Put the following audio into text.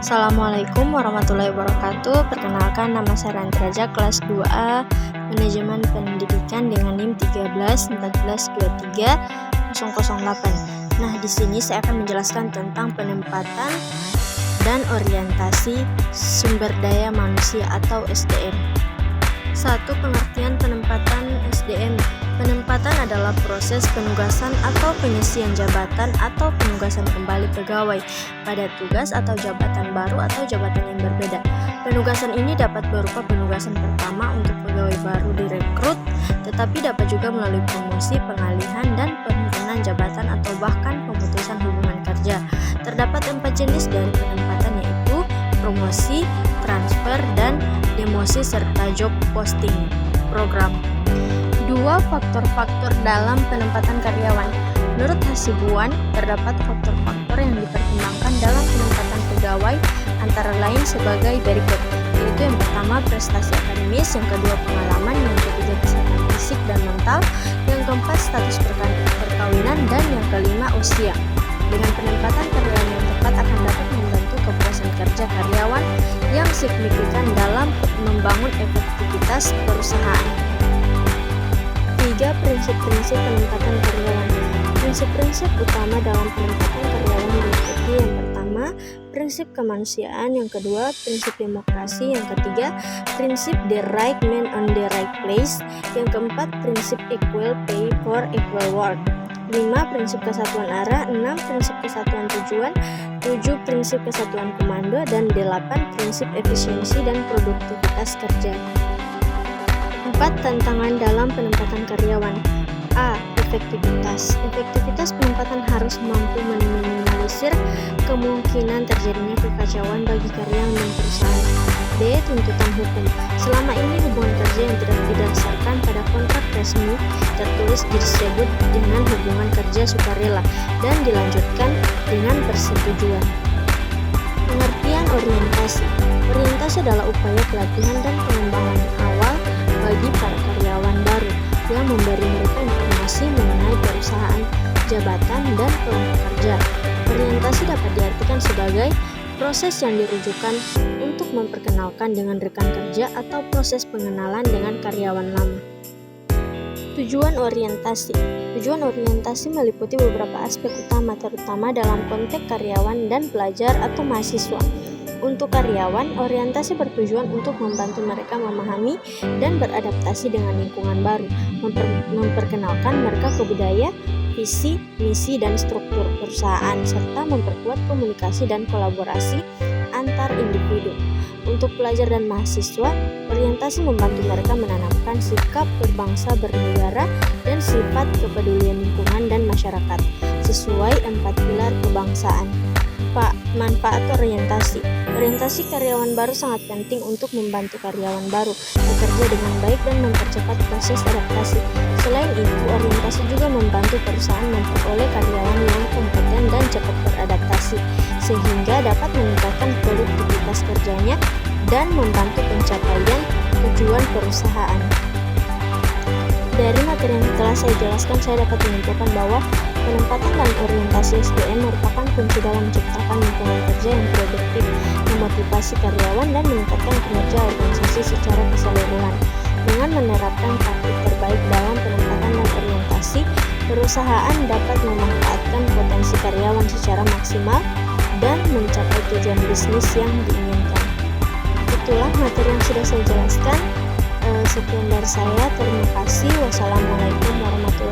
Assalamualaikum warahmatullahi wabarakatuh. Perkenalkan, nama saya Ranti Raja, kelas 2A Manajemen Pendidikan dengan NIM 131423008. Nah, di sini saya akan menjelaskan tentang penempatan dan orientasi sumber daya manusia atau SDM. 1. Pengertian penempatan SDM. Penempatan adalah proses penugasan atau pengisian jabatan atau penugasan kembali pegawai pada tugas atau jabatan baru atau jabatan yang berbeda. Penugasan ini dapat berupa penugasan pertama untuk pegawai baru direkrut, tetapi dapat juga melalui promosi, pengalihan, dan penurunan jabatan atau bahkan pemutusan hubungan kerja. Terdapat 4 jenis dari penempatan, yaitu promosi, transfer, dan demosi serta job posting program. 2. Faktor-faktor dalam penempatan karyawan. Menurut Hasibuan, terdapat faktor-faktor yang dipertimbangkan dalam penempatan pegawai antara lain sebagai berikut, yaitu yang pertama prestasi akademis, yang kedua pengalaman, yang ketiga kesehatan fisik dan mental, yang keempat status perkawinan, dan yang kelima usia. Dengan penempatan karyawan yang tepat akan dapat membantu kepuasan kerja karyawan yang signifikan dalam membangun efektivitas perusahaan. 3. Prinsip-prinsip penempatan karyawan. Prinsip-prinsip utama dalam penempatan karyawan meliputi yang pertama, prinsip kemanusiaan, yang kedua, prinsip demokrasi, yang ketiga, prinsip the right man on the right place, yang keempat, prinsip equal pay for equal work. 5. Prinsip kesatuan arah, 6. Prinsip kesatuan tujuan, 7. Prinsip kesatuan komando, dan 8. Prinsip efisiensi dan produktivitas kerja. 4. Tantangan dalam penempatan karyawan. A. Efektivitas. Efektivitas penempatan harus mampu meminimalisir kemungkinan terjadinya kekacauan bagi karyawan dan perusahaan. B. Tuntutan hukum. Selama ini hubungan kerja yang tidak didasarkan pada kontrak resmi tertulis disebut dengan hubungan kerja sukarela dan dilanjutkan dengan persetujuan. Pengertian orientasi. Orientasi adalah upaya pelatihan dan pengembangan awal bagi para karyawan baru yang memberi mereka informasi mengenai perusahaan, jabatan, dan kelompok kerja. Orientasi dapat diartikan sebagai proses yang dirujukan untuk memperkenalkan dengan rekan kerja atau proses pengenalan dengan karyawan lama. Tujuan orientasi. Tujuan orientasi meliputi beberapa aspek utama, terutama dalam konteks karyawan dan pelajar atau mahasiswa. Untuk karyawan, orientasi bertujuan untuk membantu mereka memahami dan beradaptasi dengan lingkungan baru, memperkenalkan mereka ke budaya, visi, misi, dan struktur perusahaan, serta memperkuat komunikasi dan kolaborasi antar individu. Untuk pelajar dan mahasiswa, orientasi membantu mereka menanamkan sikap berbangsa bernegara dan sifat kepedulian lingkungan dan masyarakat sesuai 4 pilar kebangsaan. Manfaat orientasi. Orientasi karyawan baru sangat penting untuk membantu karyawan baru bekerja dengan baik dan mempercepat proses adaptasi. Selain itu, orientasi juga membantu perusahaan memperoleh karyawan yang kompeten dan cepat beradaptasi, sehingga dapat meningkatkan produktivitas kerjanya dan membantu pencapaian tujuan perusahaan. Dari materi yang telah saya jelaskan, saya dapat menyimpulkan bahwa penempatan dan orientasi SDM merupakan kunci dalam menciptakan lingkungan kerja yang produktif, memotivasi karyawan, dan meningkatkan kinerja organisasi secara keseluruhan. Dengan menerapkan praktik terbaik dalam penempatan dan orientasi, perusahaan dapat memanfaatkan potensi karyawan secara maksimal dan mencapai tujuan bisnis yang diinginkan. Itulah materi yang sudah saya jelaskan. Sekian dari saya. Terima kasih. Wassalamualaikum warahmatullahi wabarakatuh.